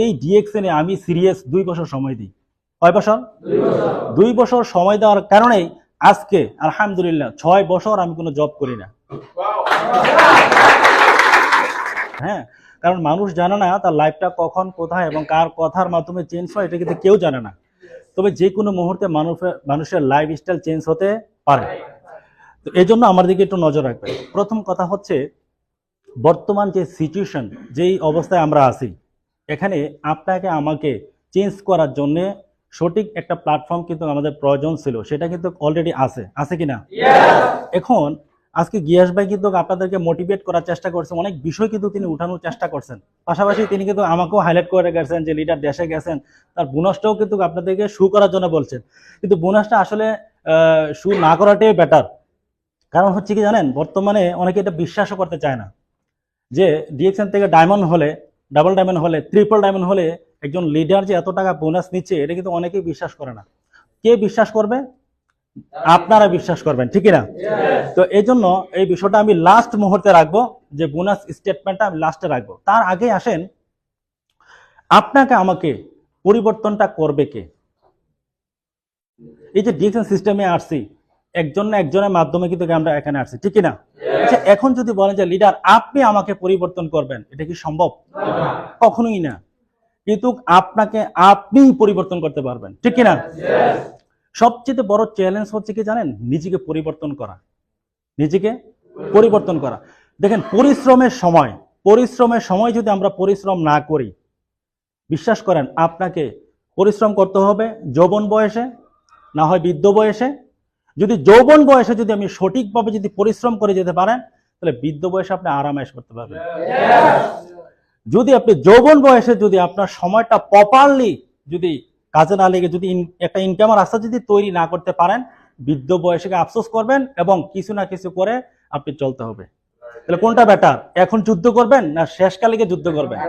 এই ডিএক্সএনে আমি সিরিয়াস 2 বছর সময় দিই। কয় বছর? 2 বছর সময় দেওয়ার কারণেই আজকে আলহামদুলিল্লাহ 6 বছর আমি কোনো জব করি না। হ্যাঁ, কারণ মানুষ জানে না তার লাইফটা কখন কোথায় এবং কার কথার মাধ্যমে চেঞ্জ হয়, এটা কিন্তু কেউ জানে না। তবে যে কোনো মুহূর্তে মানুষের লাইফস্টাইল চেঞ্জ হতে পারে। তো এই জন্য আমার দিকে একটু নজর রাখবেন। প্রথম কথা হচ্ছে, বর্তমান যে সিচুয়েশন, যেই অবস্থায় আমরা আছি, এখানে আপনাকে আমাকে চেঞ্জ করার জন্য সঠিক একটা প্ল্যাটফর্ম কিন্তু আমাদের প্রয়োজন ছিল, সেটা কিন্তু অলরেডি আছে কিনা? এখন আজকে গিয়াস ভাই কিন্তু আপনাদেরকে মোটিভেট করার চেষ্টা করছেন, অনেক বিষয় কিন্তু তিনি উঠানোর চেষ্টা করছেন। পাশাপাশি তিনি কিন্তু আমাকেও হাইলাইট করে গেছেন যে লিডার দেশে গেছেন, তার বোনাসটাও কিন্তু আপনাদেরকে শু করার জন্য বলছেন। কিন্তু বোনাসটা আসলে শু না করাটাই বেটার। কারণ হচ্ছে কি জানেন, বর্তমানে অনেকে এটা বিশ্বাসও করতে চায় না যে ডিএক্সএন থেকে ডায়মন্ড হলে, ডাবল ডায়মন্ড হলে, ট্রিপল ডায়মন্ড হলে একজন লিডার যে এত টাকা বোনাস নিচ্ছে, এটা কিন্তু অনেকেই বিশ্বাস করে না। কে বিশ্বাস করবে? আপনারা বিশ্বাস করবেন, ঠিক না? তো এই জন্য এই বিষয়টা আমি লাস্ট মুহূর্তে রাখবো, যে বোনাস স্টেটমেন্টটা আমি লাস্টে রাখবো। তার আগে আসেন, আপনাকে আমাকে পরিবর্তনটা করবে কে? এই যে ডিএক্সএন সিস্টেমে আসছি, একজন না একজনের মাধ্যমে কিন্তু আমরা এখানে আসছি, ঠিক না? আচ্ছা, এখন যদি বলেন যে লিডার আপনি আমাকে পরিবর্তন করবেন, এটা কি সম্ভব? কখনোই না। কিন্তু আপনাকে আপনিই পরিবর্তন করতে পারবেন, ঠিক না? সবচেয়ে বড় চ্যালেঞ্জ হচ্ছে কি জানেন, নিজেকে পরিবর্তন করা। নিজেকে পরিবর্তন করা। দেখেন, পরিশ্রমের সময় যদি আমরা পরিশ্রম না করি, বিশ্বাস করেন আপনাকে পরিশ্রম করতে হবে যৌবন বয়সে, না হয় বৃদ্ধ বয়সে। যদি যৌবন বয়সে যদি আপনি সঠিকভাবে যদি পরিশ্রম করে যেতে পারেন, তাহলে বৃদ্ধ বয়সে আপনি আরামায়েশ করতে পারবেন। যদি আপনি যৌবন বয়সে যদি আপনার সময়টা প্রপারলি যদি কাজে না লেগে যদি একটা ইনকামের রাস্তা যদি তৈরি না করতে পারেন, বৃদ্ধ বয়সে আফসোস করবেন এবং কিছু না কিছু করে আপনি চলতে হবে। তাহলে কোনটা বেটার? এখন যুদ্ধ করবেন না শেষকালে গিয়ে যুদ্ধ করবেন?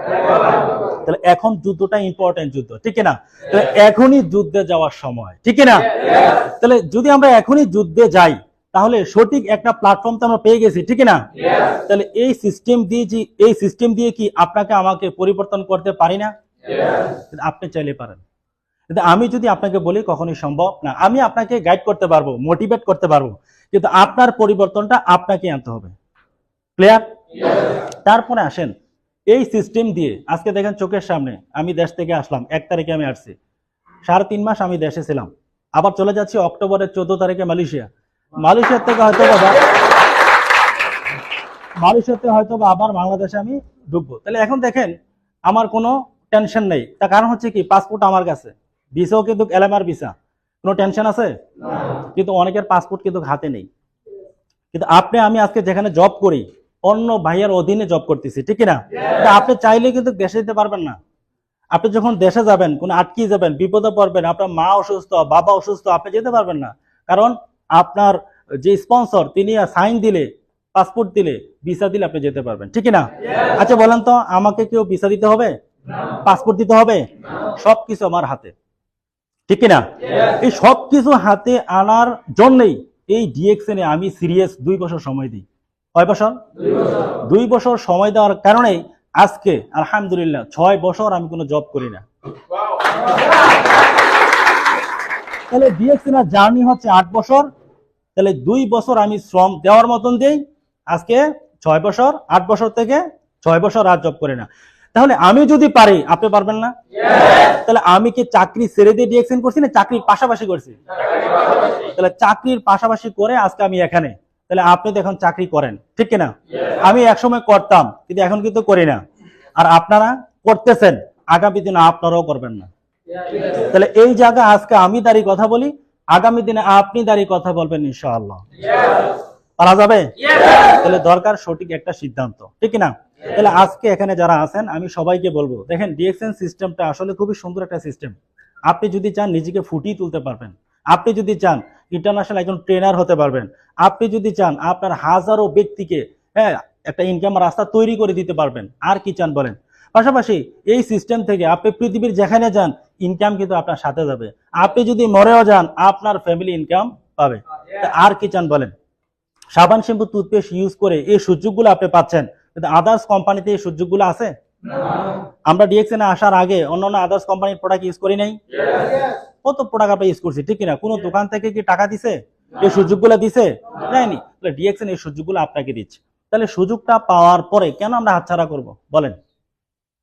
তাহলে এখন যুদ্ধটা ইম্পর্টেন্ট যুদ্ধ, ঠিক না? তাহলে এখনই যুদ্ধে যাওয়ার সময়, ঠিক না? তাহলে যদি আমরা এখনই যুদ্ধে যাই, তাহলে সঠিক একটা প্ল্যাটফর্ম তো আমরা পেয়ে গেছি, ঠিক না? তাহলে এই সিস্টেম দিয়ে কি আপনাকে আমাকে পরিবর্তন করতে পারি না? আপনি চাইলে পারেন, কিন্তু আমি যদি আপনাকে বলি কখনোই সম্ভব না। আমি আপনাকে গাইড করতে পারবো, মোটিভেট করতে পারবো, কিন্তু আপনার পরিবর্তনটা আপনাকে আনতে হবে। ক্লিয়ার? তারপরে আসেন, এই সিস্টেম দিয়ে আজকে দেখেন চোখের সামনে, আমি দেশ থেকে আসলাম 1 তারিখে, আমি আসছি 3.5 মাস আমি দেশে ছিলাম, আবার চলে যাচ্ছি অক্টোবরের 14 তারিখে মালয়েশিয়া থেকে হয়তো আবার বাংলাদেশে আমি ঢুকবো। তাহলে এখন দেখেন আমার কোনো টেনশন নেই। তার কারণ হচ্ছে কি, পাসপোর্ট আমার কাছে, ভিসাও কিন্তু এলএমআর ভিসা, কোনো টেনশন আছে? কিন্তু অনেকের পাসপোর্ট কিন্তু হাতে নেই। কিন্তু আমি আজকে যেখানে জব করি, অন্য ভাইয়ের অধীনে জব করতেছি, ঠিক না? আপনি চাইলে কিন্তু দেশে যেতে পারবেন না। আপনি যখন দেশে যাবেন, কোনো আটকে যাবেন, বিপদে পড়বেন, আপনার মা অসুস্থ, বাবা অসুস্থ, আপনি যেতে পারবেন না। কারণ আপনার যে স্পন্সর, তিনি সাইন দিলে, পাসপোর্ট দিলে, ভিসা দিলে আপনি যেতে পারবেন, ঠিক না? আচ্ছা বলেন তো, আমাকে কেউ ভিসা দিতে হবে, পাসপোর্ট দিতে হবে? সবকিছু আমার হাতে, ঠিক না? এই সবকিছু হাতে আনার জন্যই এই ডিএক্সএনে আমি সিরিয়াস 2 বছর সময় দিই। কয় বছর? 2 বছর সময় দেওয়ার কারণেই আজকে আলহামদুলিল্লাহ 6 বছর আমি কোনো জব করি না। তাহলে ডিএক্সএনের জার্নি হচ্ছে 8 বছর। তাহলে 2 বছর আমি শ্রম দেওয়ার মতন দেই, আজকে 6 বছর, 8 বছর থেকে 6 বছর আর জব করি না। তাহলে আমি যদি পারি, আপনি পারবেন না? তাহলে আমি কি চাকরি ছেড়ে দিয়ে ডিএক্সএন করছি না চাকরির পাশাপাশি করছি? তাহলে চাকরির পাশাপাশি করে আজকে আমি এখানে। তাহলে আপনি তো এখন চাকরি করেন, ঠিক কিনা? আমি একসময় করতাম, কিন্তু এখন কিন্তু করি না। আর আপনারা করতেছেন, আগামী দিনে আপনারাও করবেন না। তাহলে এই জায়গা আজকে আমি দাঁড়িয়ে কথা বলি, আগামী দিনে আপনি দাঁড়িয়ে কথা বলবেন ইনশাআল্লাহ। পারা যাবে? তাহলে দরকার সঠিক একটা সিদ্ধান্ত, ঠিক না? তাহলে আজকে এখানে যারা আছেন, আমি সবাইকে বলবো, দেখেন ডিএক্সএন সিস্টেমটা আসলে খুবই সুন্দর একটা সিস্টেম। আপনি যদি চান নিজেকে ফুটিয়ে তুলতে পারবেন, আপনি যদি চান ইন্টারন্যাশনাল একজন ট্রেনার হতে পারবেন, আপনি যদি চান আপনার হাজারো ব্যক্তিকে একটা ইনকাম রাস্তা তৈরি করে দিতে পারবেন। আর কি চান বলেন? পাশাপাশি এই সিস্টেম থেকে আপনি পৃথিবীর যেখানে যান, ইনকাম কিন্তু আপনার সাথে যাবে। আপনি যদি মরেও যান, আপনার ফ্যামিলি ইনকাম পাবে। আর কি চান বলেন? সাবান, শ্যাম্পু, টুথপেস্ট ইউজ করে এই সুযোগগুলো আপনি পাচ্ছেন, কিন্তু আদার্স কোম্পানিতে এই সুযোগগুলো আছে? আমরা ডিএক্সএন আসার আগে অন্যান্য আদার্স কোম্পানির প্রোডাক্ট ইউজ করি নাই? কত প্রোডাক্ট আমরা ইউজ করছি, ঠিক না? কোনো দোকান থেকে কি টাকা দিছে? এই সুযোগগুলো দিছে? দেয়নি। তাহলে ডিএক্সএন এই সুযোগগুলো আপনাকে দিচ্ছে। তাহলে সুযোগটা পাওয়ার পরে কেন আমরা হাতছাড়া করব বলেন?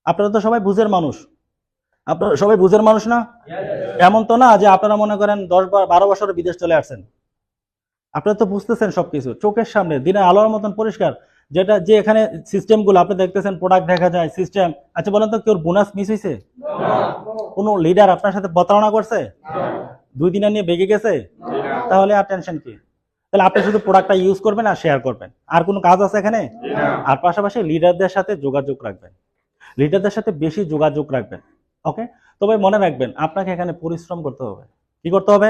আপনারা তো সবাই বুঝের মানুষ, আপনারা সবাই বুঝের মানুষ না? এমন তো না যে আপনারা মনে করেন 10-12 বছর বিদেশ চলে আসছেন, আপনারা তো বুঝতেছেন সবকিছু চোখের সামনে দিনের আলোর মতন পরিষ্কার। যেটা যে এখানে সিস্টেমগুলো আপনি দেখতেছেন, প্রোডাক্ট দেখা যায়, সিস্টেম। আচ্ছা বলেন তো, কেউ বোনাস মিস হয়েছে? কোনো লিডার আপনার সাথে প্রতারণা করছে? 2 দিন নিয়ে বেগে গেছে? তাহলে আর টেনশন কি? তাহলে আপনি শুধু প্রোডাক্টটা ইউজ করবেন আর শেয়ার করবেন, আর কোনো কাজ আছে এখানে? আর পাশাপাশি লিডারদের সাথে যোগাযোগ রাখবেন, লিডারদের সাথে বেশি যোগাযোগ রাখবেন। ওকে, তবে মনে রাখবেন আপনাকে এখানে পরিশ্রম করতে হবে। কি করতে হবে?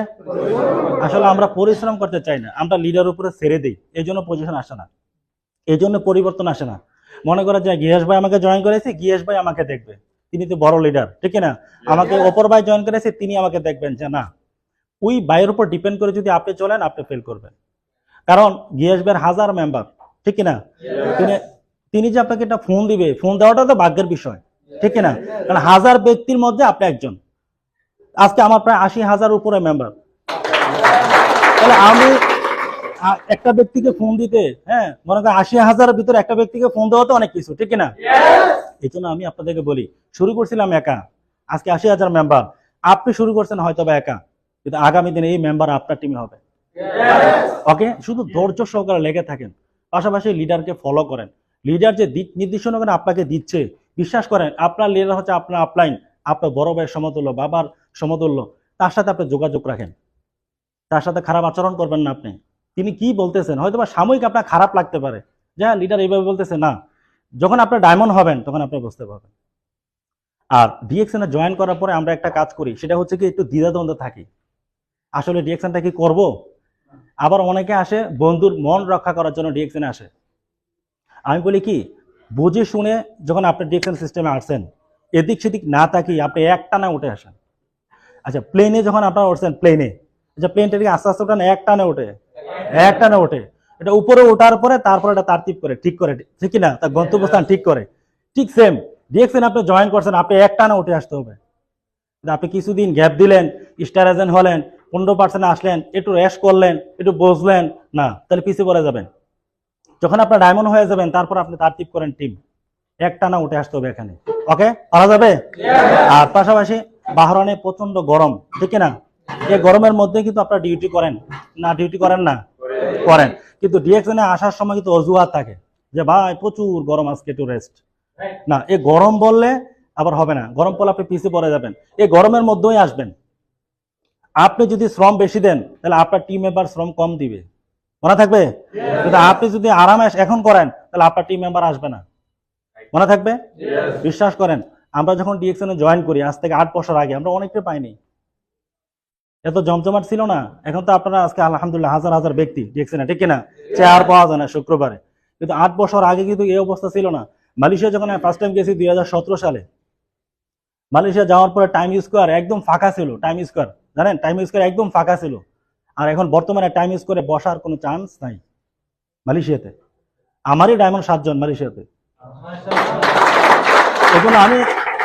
আসলে আমরা পরিশ্রম করতে চাই না, আমরা লিডার উপরে ছেড়ে দিই, এই জন্য পজিশন আসে না, এই জন্য পরিবর্তন আসে না। মনে করা যায় গিয়াস ভাই আমাকে জয়েন করেছে, গিয়াস ভাই আমাকে দেখবে, তিনি তো বড় লিডার, ঠিক না? আমাকে অপর ভাই জয়েন করেছে, তিনি আমাকে দেখবেন, যে না, ওই ভাইয়ের উপর ডিপেন্ড করে যদি আপনি চলেন, আপনি ফেল করবেন। কারণ গিয়াস ভাইয়ের 1000 মেম্বার, ঠিক না? তিনি তিনি যে আপনাকে একটা ফোন দিবে, ফোন দেওয়াটা তো ভাগ্যের বিষয়, ঠিক না? কারণ 1000 ব্যক্তির মধ্যে আপনি একজন। আজকে আমার প্রায় 80,000 উপরে মেম্বার। তাহলে আমি একটা ব্যক্তিকে ফোন দিতে, হ্যাঁ, মনে করেন 80,000-এর ভিতরে একটা ব্যক্তিকে ফোন দেওয়া তো অনেক কিছু, ঠিক না? এই জন্য আমি আপনাদেরকে বলি, শুরু করছিলাম একা, আজকে 80,000 মেম্বার। আপনি শুরু করছেন হয়তো বা একা, কিন্তু আগামী দিনে এই মেম্বার আপনার টিমে হবে। ওকে, শুধু ধৈর্য সহকারে লেগে থাকেন, পাশাপাশি লিডারকে ফলো করেন। লিডার যে দিক নির্দেশনা করে আপনাকে দিচ্ছে, বিশ্বাস করেন, আপনার লিডার হচ্ছে আপনার আপলাইন, আপনার বড় ভাইয়ের সমতুল্য, বাবার সমতুল্য। তার সাথে আপনি যোগাযোগ রাখেন, তার সাথে খারাপ আচরণ করবেন না। আপনি তিনি কি বলতেছেন হয়তো বা সাময়িক আপনার খারাপ লাগতে পারে, যে হ্যাঁ লিডার এইভাবে বলতেছে, না, যখন আপনি ডায়মন্ড হবেন তখন আপনি বুঝতে পারবেন। আর ডিএক্সএনে জয়েন করার পরে আমরা একটা কাজ করি, সেটা হচ্ছে কি একটু দ্বিধাদ্বন্দ্ব থাকি, আসলে ডিএক্সএনটা কি করব। আবার অনেকে আসে বন্ধুর মন রক্ষা করার জন্য ডিএক্সএনে আসে। আমি বলি কি, বুঝে শুনে যখন আপনি ডিএক্সএন সিস্টেমে আসছেন, এদিক সেদিক না তাকিয়ে আপনি একটানা উঠে আসেন। আচ্ছা প্লেনে যখন আপনারা উঠছেন, প্লেনে, আচ্ছা প্লেনটা কি আস্তে আস্তে ওঠে না একটানে ওঠে? একটানে ওঠে। এটা উপরে ওঠার পরে তারপর এটা তারতিব করে, ঠিক করে, ঠিক না? তার গন্তব্যস্থান ঠিক করে। ঠিক সেম ডিএক্সএন আপনি জয়েন করছেন, আপনি একটানা উঠে আসতে হবে। আপনি কিছুদিন গ্যাপ দিলেন, স্টার এজেন্ট হলেন, 15% আসলেন, একটু রেস্ট করলেন, একটু বসলেন না, তাহলে পিছিয়ে পড়ে যাবেন। যখন আপনার ডায়মন্ড হয়ে যাবেন, তারপর আপনি তারতিব করেন টিম, একটানা উঠে আসতে হবে এখানে। ওকে, পারা যাবে? আর পাশাপাশি বাহরাইনে প্রচন্ড গরম, ঠিক না? এই গরমের মধ্যে কিন্তু আপনারা ডিউটি করেন না? ডিউটি করেন না? করেন। কিন্তু ডিএক্সএনে আসার সময় কিন্তু অজুহাত থাকে, যে ভাই প্রচুর গরম, আজকে একটু রেস্ট। না, এই গরম বললে আবার হবে না, গরম পড়লে আপনি পিছিয়ে পড়ে যাবেন। এই গরমের মধ্যেই আসবেন। আপনি যদি শ্রম বেশি দেন, তাহলে আপনার টিম মেম্বার শ্রম কম দিবে, মনে থাকবে? কিন্তু আপনি যদি আরামে এখন করেন, তাহলে আপনার টিম মেম্বার আসবে না, মনে থাকবে? বিশ্বাস করেন, আমরা যখন ডিএক্সএনে জয়েন করি আজ থেকে 8 বছর আগে, আমরা অনেকটা পাইনি, এত জমজমাট ছিল না। এখন তো আপনারা আজকে আলহামদুলিল্লাহ হাজার হাজার ব্যক্তি ডিএক্সএনে, ঠিক না? চেয়ার পাওয়া যায় না শুক্রবারে। কিন্তু 8 বছর আগে কিন্তু এই অবস্থা ছিল না। মালয়েশিয়া যখন ফার্স্ট টাইম গেছি 2017 সালে, মালয়েশিয়া যাওয়ার পরে টাইম স্কোয়ার একদম ফাঁকা ছিল। টাইম স্কোয়ার জানেন, টাইম স্কোয়ার একদম ফাঁকা ছিল। আর এখন বর্তমানে টাইম স্কোয়ারে বসার কোনো চান্স নাই মালয়েশিয়াতে। আমারই ডায়মন্ড 7 জন মালয়েশিয়াতে।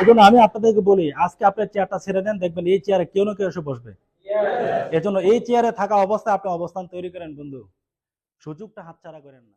এজন্য আমি আপনাদেরকে বলি, আজকে আপনার চেয়ারটা ছেড়ে দেন, দেখবেন এই চেয়ারে কেউ না কেউ এসে বসবে। এজন্য এই চেয়ারে থাকা অবস্থায় আপনি অবস্থান তৈরি করেন বন্ধু, সুযোগটা হাতছাড়া করেন না।